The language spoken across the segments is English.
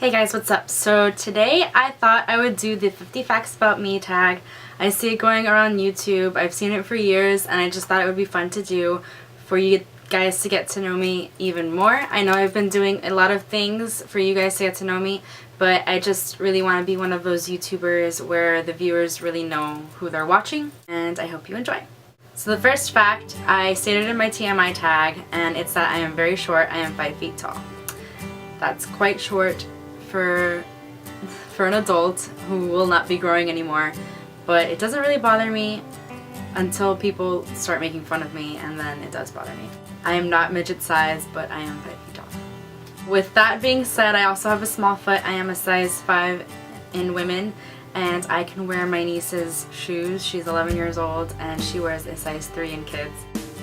Hey guys, what's up? So today I thought I would do the 50 facts about me tag. I see it going around YouTube. I've seen it for years and I just thought it would be fun to do for you guys to get to know me even more. I know I've been doing a lot of things for you guys to get to know me, but I just really want to be one of those YouTubers where the viewers really know who they're watching, and I hope you enjoy. So the first fact I stated in my TMI tag, and it's that I am very short. I am 5 feet tall. That's quite short for an adult who will not be growing anymore, but it doesn't really bother me until people start making fun of me, and then it does bother me. I am not midget size, but I am 5 feet tall. With that being said, I also have a small foot. I am a size 5 in women, and I can wear my niece's shoes. She's 11 years old and she wears a size 3 in kids.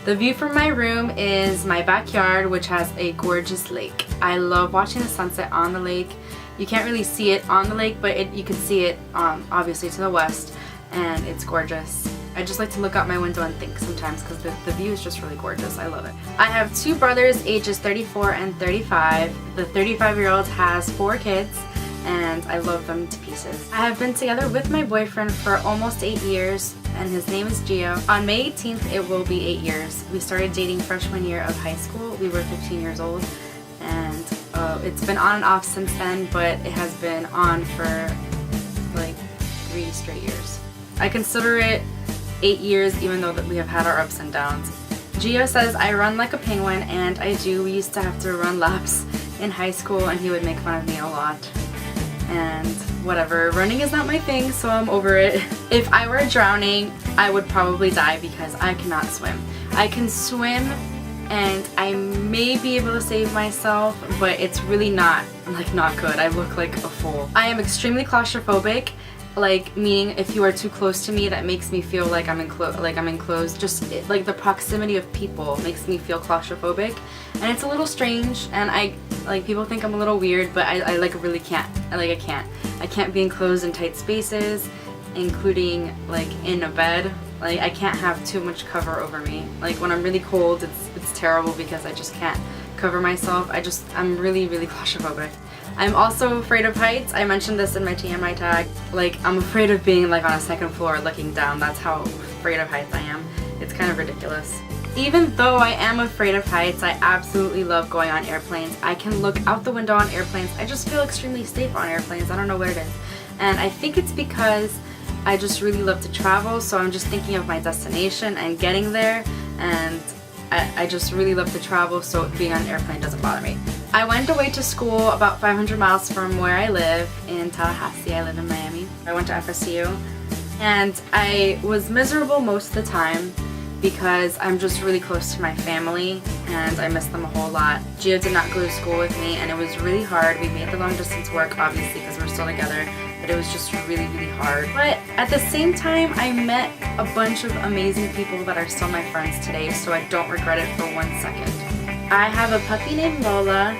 The view from my room is my backyard, which has a gorgeous lake. I love watching the sunset on the lake. You can't really see it on the lake, but you can see it obviously to the west, and it's gorgeous. I just like to look out my window and think sometimes because the view is just really gorgeous. I love it. I have 2 brothers ages 34 and 35. The 35-year-old has 4 kids and I love them to pieces. I have been together with my boyfriend for almost 8 years and his name is Gio. On May 18th it will be 8 years. We started dating freshman year of high school. We were 15 years old, and it's been on and off since then, but it has been on for like 3 straight years. I consider it 8 years even though that we have had our ups and downs. Gio says I run like a penguin, and I do. We used to have to run laps in high school and he would make fun of me a lot. And whatever, running is not my thing, so I'm over it. If I were drowning, I would probably die because I cannot swim. I can swim and I may be able to save myself, but it's really not good. I look like a fool. I am extremely claustrophobic, meaning if you are too close to me, that makes me feel like I'm enclosed. Just like the proximity of people makes me feel claustrophobic, and it's a little strange, and people think I'm a little weird, but I really can't. I can't be enclosed in tight spaces, including in a bed. I can't have too much cover over me. When I'm really cold, it's terrible because I just can't cover myself. I'm really claustrophobic. I'm also afraid of heights. I mentioned this in my TMI tag. I'm afraid of being on a second floor looking down. That's how afraid of heights I am. It's kind of ridiculous. Even though I am afraid of heights, I absolutely love going on airplanes. I can look out the window on airplanes. I just feel extremely safe on airplanes. I don't know what it is. And I think it's because I just really love to travel, so I'm just thinking of my destination and getting there, and I just really love to travel, so being on an airplane doesn't bother me. I went away to school about 500 miles from where I live in Tallahassee. I live in Miami. I went to FSU, and I was miserable most of the time because I'm just really close to my family and I miss them a whole lot. Gio did not go to school with me and it was really hard. We made the long distance work, obviously, because we're still together, but it was just really hard. But at the same time, I met a bunch of amazing people that are still my friends today, so I don't regret it for 1 second. I have a puppy named Lola.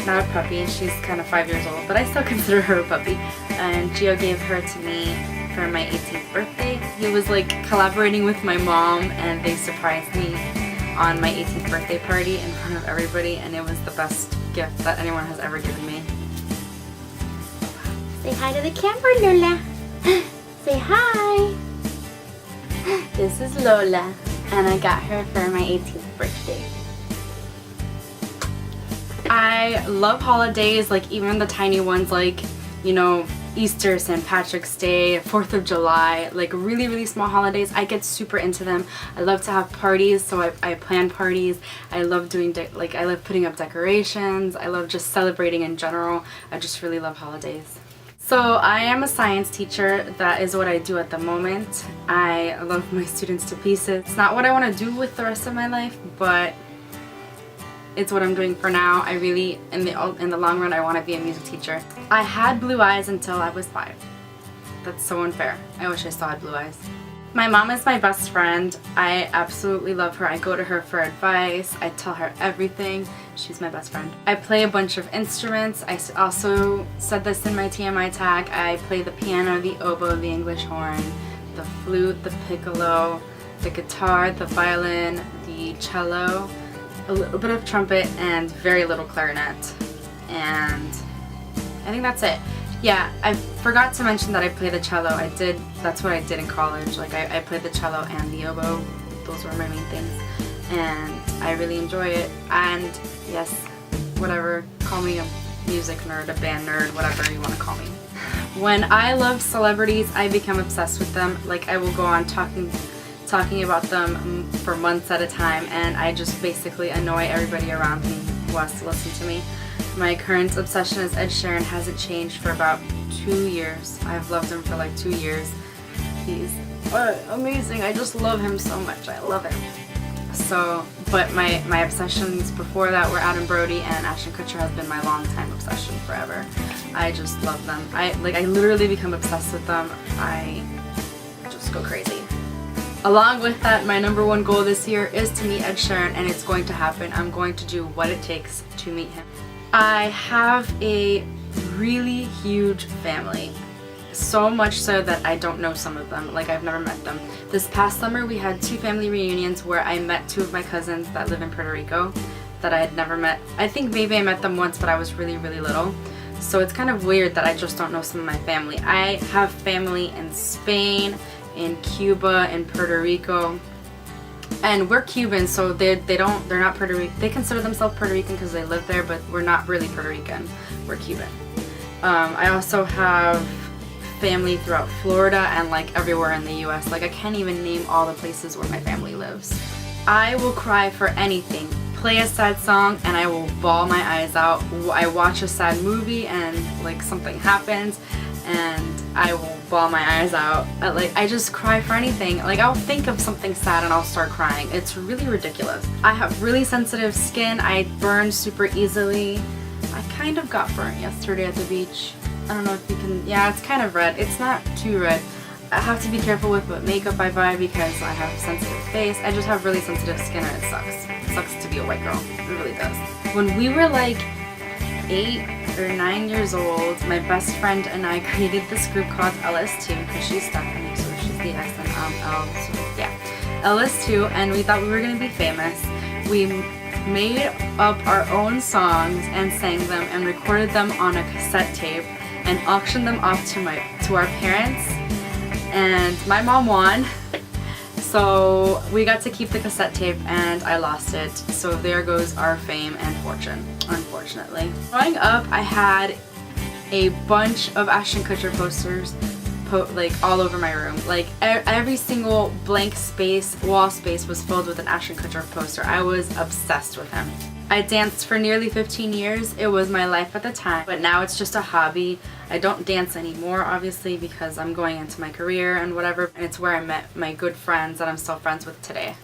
Not a puppy, she's kind of 5 years old, but I still consider her a puppy. And Gio gave her to me for my 18th birthday. He was collaborating with my mom, and they surprised me on my 18th birthday party in front of everybody, and it was the best gift that anyone has ever given me. Say hi to the camera, Lola. Say hi. This is Lola, and I got her for my 18th birthday. I love holidays, even the tiny ones, Easter, St. Patrick's Day, 4th of July, really small holidays. I get super into them. I love to have parties, so I plan parties. I love doing I love putting up decorations. I love just celebrating in general. I just really love holidays. So I am a science teacher. That is what I do at the moment. I love my students to pieces. It's not what I want to do with the rest of my life, but it's what I'm doing for now. I really, in the long run, I want to be a music teacher. I had blue eyes until I was 5. That's so unfair. I wish I still had blue eyes. My mom is my best friend. I absolutely love her. I go to her for advice. I tell her everything. She's my best friend. I play a bunch of instruments. I also said this in my TMI tag. I play the piano, the oboe, the English horn, the flute, the piccolo, the guitar, the violin, the cello, a little bit of trumpet, and very little clarinet. And think that's it. Yeah, I forgot to mention that I play the cello. That's what I did in college. Like I played the cello and the oboe. Those were my main things. And I really enjoy it. And yes, whatever, call me a music nerd, a band nerd, whatever you want to call me. When I love celebrities, I become obsessed with them. Like I will go on talking about them for months at a time, and I just basically annoy everybody around me who wants to listen to me. My current obsession is Ed Sheeran. Hasn't changed for about 2 years. I've loved him for like 2 years. He's amazing. I just love him so much. I love him. So, but my obsessions before that were Adam Brody, and Ashton Kutcher has been my long-time obsession forever. I just love them. I literally become obsessed with them. I just go crazy. Along with that, my #1 goal this year is to meet Ed Sheeran, and it's going to happen. I'm going to do what it takes to meet him. I have a really huge family. So much so that I don't know some of them. Like I've never met them. This past summer we had 2 family reunions where I met 2 of my cousins that live in Puerto Rico that I had never met. I think maybe I met them once, but I was really little. So it's kind of weird that I just don't know some of my family. I have family in Spain, in Cuba, in Puerto Rico, and we're Cuban, so they're not Puerto Rican. They consider themselves Puerto Rican because they live there, but we're not really Puerto Rican. We're Cuban. I also have family throughout Florida and like everywhere in the US. Like I can't even name all the places where my family lives. I will cry for anything. Play a sad song and I will bawl my eyes out. I watch a sad movie and like something happens and I will bawl my eyes out. I just cry for anything. Like I'll think of something sad and I'll start crying. It's really ridiculous. I have really sensitive skin. I burn super easily. I kind of got burnt yesterday at the beach. I don't know if you can, yeah, it's kind of red. It's not too red. I have to be careful with what makeup I buy because I have a sensitive face. I just have really sensitive skin and it sucks. It sucks to be a white girl. It really does. When we were like 8 or 9 years old, my best friend and I created this group called LS2 because she's Stephanie, so she's the S and L, so yeah, LS2, and we thought we were going to be famous. We made up our own songs and sang them and recorded them on a cassette tape and auctioned them off to our parents, and my mom won. So we got to keep the cassette tape and I lost it. So there goes our fame and fortune, unfortunately. Growing up, I had a bunch of Ashton Kutcher posters like all over my room. Like every single blank space, wall space was filled with an Ashton Kutcher poster. I was obsessed with him. I danced for nearly 15 years. It was my life at the time, but now it's just a hobby. I don't dance anymore, obviously, because I'm going into my career and whatever, and it's where I met my good friends that I'm still friends with today.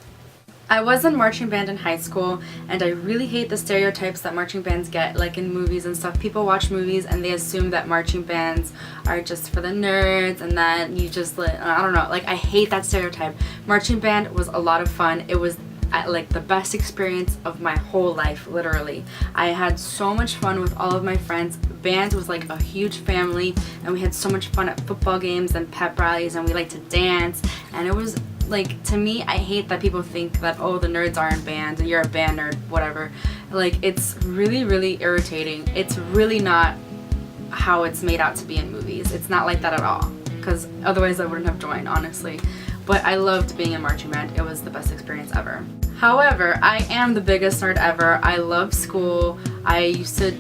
I was in marching band in high school, and I really hate the stereotypes that marching bands get, like in movies and stuff. People watch movies and they assume that marching bands are just for the nerds and that you just, I don't know, like I hate that stereotype. Marching band was a lot of fun. It was like the best experience of my whole life, literally. I had so much fun with all of my friends. Band was like a huge family, and we had so much fun at football games and pep rallies, and we liked to dance, and it was like, to me, I hate that people think that, oh, the nerds are in band and you're a band nerd, whatever. Like, it's really irritating. It's really not how it's made out to be in movies. It's not like that at all, because otherwise I wouldn't have joined, honestly. But I loved being in marching band. It was the best experience ever. However, I am the biggest nerd ever. I love school. I used to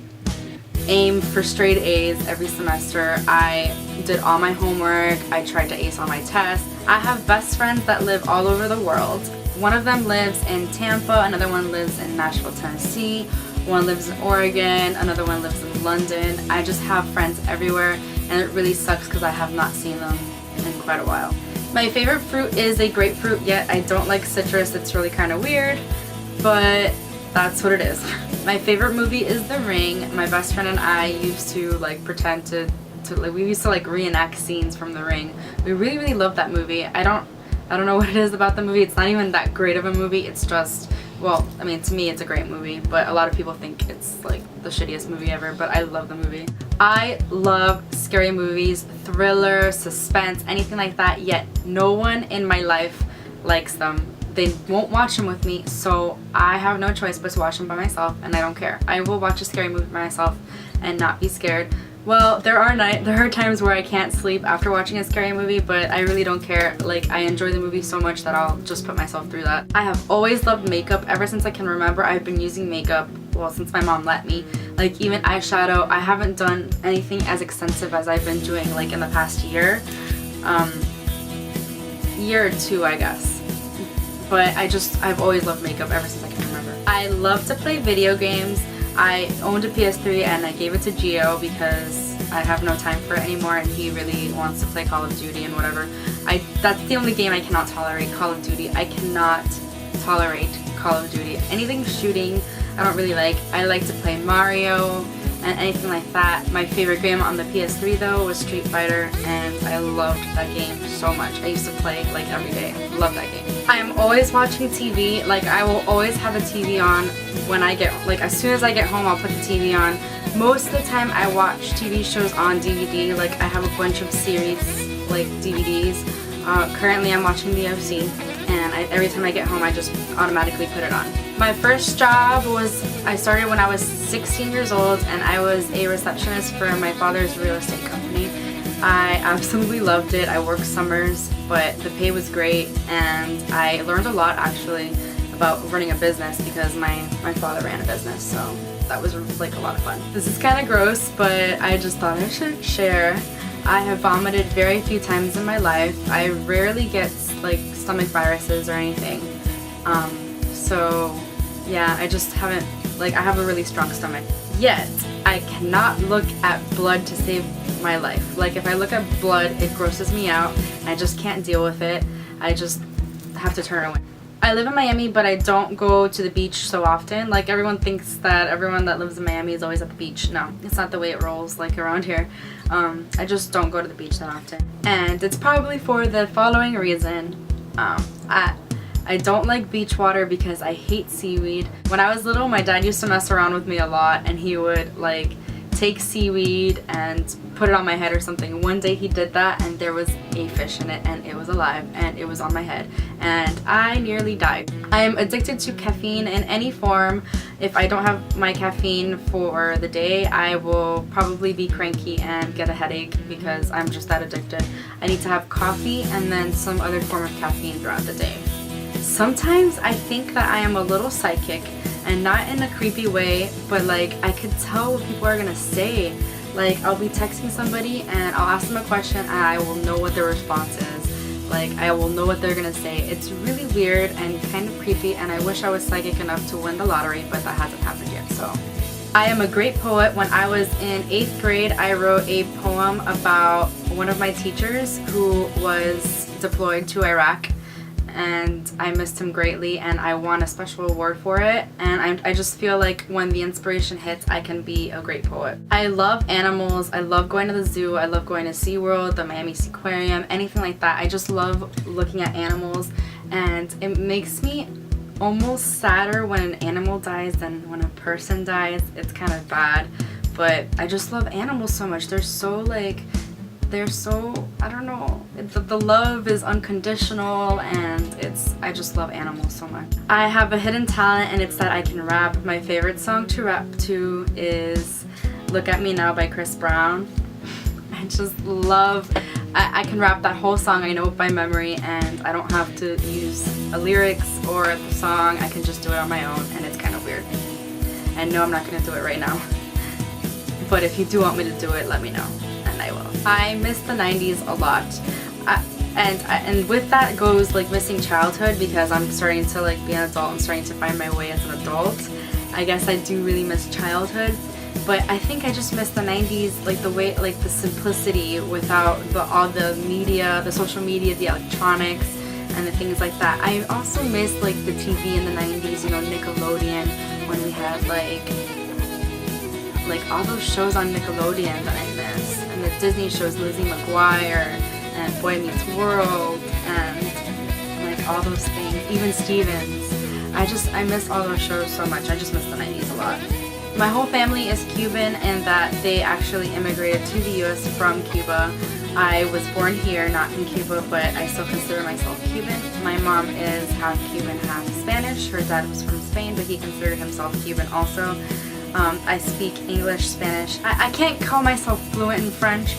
aim for straight A's every semester. I did all my homework. I tried to ace all my tests. I have best friends that live all over the world. One of them lives in Tampa, another one lives in Nashville, Tennessee, one lives in Oregon, another one lives in London. I just have friends everywhere, and it really sucks because I have not seen them in quite a while. My favorite fruit is a grapefruit, yet I don't like citrus. It's really kind of weird, but that's what it is. My favorite movie is The Ring. My best friend and I used to like pretend to we used to like reenact scenes from The Ring. We really loved that movie. I don't know what it is about the movie. It's not even that great of a movie. It's just, well, I mean, to me it's a great movie, but a lot of people think it's like the shittiest movie ever, but I love the movie. I love scary movies, thriller, suspense, anything like that, yet no one in my life likes them. They won't watch them with me, so I have no choice but to watch them by myself, and I don't care. I will watch a scary movie by myself and not be scared. Well, there are times where I can't sleep after watching a scary movie, but I really don't care. Like, I enjoy the movie so much that I'll just put myself through that. I have always loved makeup. Ever since I can remember, I've been using makeup, well, since my mom let me. Like, even eyeshadow, I haven't done anything as extensive as I've been doing, like, in the past year. Year or two, I guess. But I've always loved makeup ever since I can remember. I love to play video games. I owned a PS3 and I gave it to Gio because I have no time for it anymore and he really wants to play Call of Duty and whatever. That's the only game I cannot tolerate, Call of Duty. I cannot tolerate Call of Duty. Anything shooting, I don't really like. I like to play Mario and anything like that. My favorite game on the PS3 though was Street Fighter, and I loved that game so much. I used to play like every day. Love that game. I am always watching TV. Like, I will always have a TV on when I get, like, as soon as I get home I'll put the TV on. Most of the time I watch TV shows on DVD. Like, I have a bunch of series, like DVDs. Currently I'm watching the OC, and every time I get home I just automatically put it on. My first job I started when I was 16 years old, and I was a receptionist for my father's real estate company. I absolutely loved it. I worked summers, but the pay was great, and I learned a lot actually about running a business because my father ran a business, so that was like a lot of fun. This is kind of gross, but I just thought I should share. I have vomited very few times in my life. I rarely get like stomach viruses or anything. So yeah, I just haven't, like, I have a really strong stomach. Yet, I cannot look at blood to save my life. Like, if I look at blood, it grosses me out. I just can't deal with it. I just have to turn away. I live in Miami, but I don't go to the beach so often. Like, everyone thinks that everyone that lives in Miami is always at the beach. No, it's not the way it rolls, like, around here. I just don't go to the beach that often. And it's probably for the following reason. I don't like beach water because I hate seaweed. When I was little, my dad used to mess around with me a lot, and he would, like, take seaweed and put it on my head or something. One day he did that and there was a fish in it, and it was alive, and it was on my head, and I nearly died. I am addicted to caffeine in any form. If I don't have my caffeine for the day, I will probably be cranky and get a headache because I'm just that addicted. I need to have coffee and then some other form of caffeine throughout the day. Sometimes I think that I am a little psychic, and not in a creepy way, but like I could tell what people are gonna say. Like, I'll be texting somebody and I'll ask them a question and I will know what their response is. Like, I will know what they're gonna say. It's really weird and kind of creepy, and I wish I was psychic enough to win the lottery, but that hasn't happened yet, so. I am a great poet. When I was in 8th grade, I wrote a poem about one of my teachers who was deployed to Iraq, and I missed him greatly, and I won a special award for it, and I just feel like when the inspiration hits, I can be a great poet. I love animals. I love going to the zoo. I love going to SeaWorld, the Miami Seaquarium, anything like that. I just love looking at animals, and it makes me almost sadder when an animal dies than when a person dies. It's kind of bad, but I just love animals so much. They're so, I don't know, the love is unconditional, and I just love animals so much. I have a hidden talent, and it's that I can rap. My favorite song to rap to is Look at Me Now by Chris Brown. I just love, I can rap that whole song. I know it by memory, and I don't have to use a lyrics or the song. I can just do it on my own, and it's kind of weird. And no, I'm not going to do it right now. But if you do want me to do it, let me know. I will. I miss the 90s a lot, and with that goes like missing childhood, because I'm starting to like be an adult and starting to find my way as an adult. I guess I do really miss childhood, but I think I just miss the 90s, like the way, like the simplicity without all the media, the social media, the electronics, and the things like that. I also miss like the TV in the 90s, you know, Nickelodeon, when we had like all those shows on Nickelodeon that I miss, and the Disney shows, Lizzie McGuire and Boy Meets World, and like all those things, even Stevens. I miss all those shows so much. I just miss the 90s a lot. My whole family is Cuban, and that they actually immigrated to the US from Cuba. I was born here, not in Cuba, but I still consider myself Cuban. My mom is half Cuban, half Spanish. Her dad was from Spain, but he considered himself Cuban also. I speak English, Spanish. I can't call myself fluent in French,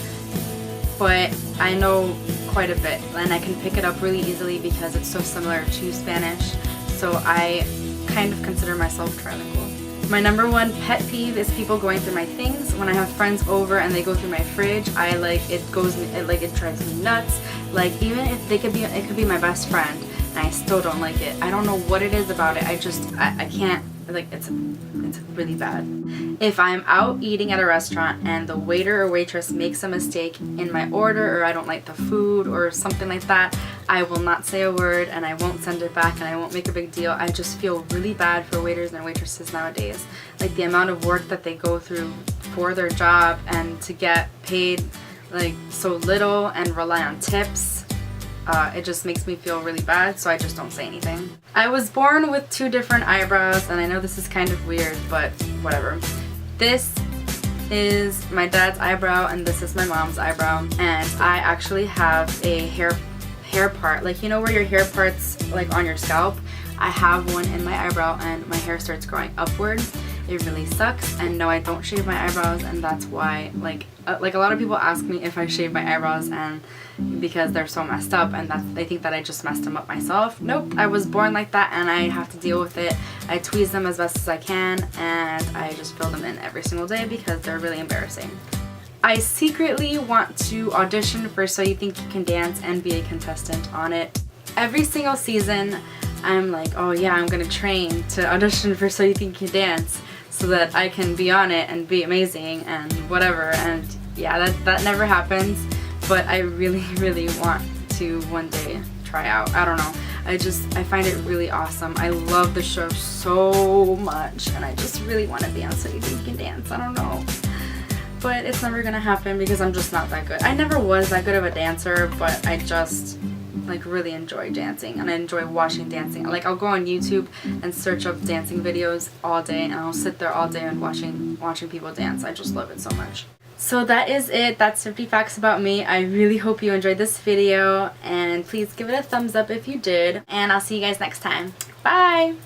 but I know quite a bit and I can pick it up really easily because it's so similar to Spanish. So I kind of consider myself trilingual. My number one pet peeve is people going through my things. When I have friends over and they go through my fridge, it drives me nuts. Like, even if it could be my best friend and I still don't like it. I don't know what it is about it. I can't, like, it's really bad. If I'm out eating at a restaurant and the waiter or waitress makes a mistake in my order, or I don't like the food or something like that, I will not say a word and I won't send it back and I won't make a big deal. I just feel really bad for waiters and waitresses nowadays. Like, the amount of work that they go through for their job and to get paid like so little and rely on tips. It just makes me feel really bad, so I just don't say anything. I was born with 2 different eyebrows, and I know this is kind of weird, but whatever. This is my dad's eyebrow and this is my mom's eyebrow, and I actually have a hair part, like, you know where your hair part's like on your scalp? I have one in my eyebrow and my hair starts growing upward. It really sucks, and no, I don't shave my eyebrows, and that's why, like a lot of people ask me if I shave my eyebrows, and because they're so messed up, and they think that I just messed them up myself. Nope, I was born like that and I have to deal with it. I tweeze them as best as I can, and I just fill them in every single day because they're really embarrassing. I secretly want to audition for So You Think You Can Dance and be a contestant on it. Every single season I'm like, oh yeah, I'm gonna train to audition for So You Think You Can Dance so that I can be on it and be amazing and whatever, and yeah, that never happens, but I really, really want to one day try out. I don't know, I find it really awesome. I love the show so much and I just really want to be on So You Think You Can Dance. I don't know, but it's never gonna happen because I'm just not that good. I never was that good of a dancer, but I just like really enjoy dancing and I enjoy watching dancing. Like, I'll go on YouTube and search up dancing videos all day and I'll sit there all day and watching people dance. I just love it so much. So that is it. That's 50 facts about me. I really hope you enjoyed this video, and please give it a thumbs up if you did, and I'll see you guys next time. Bye!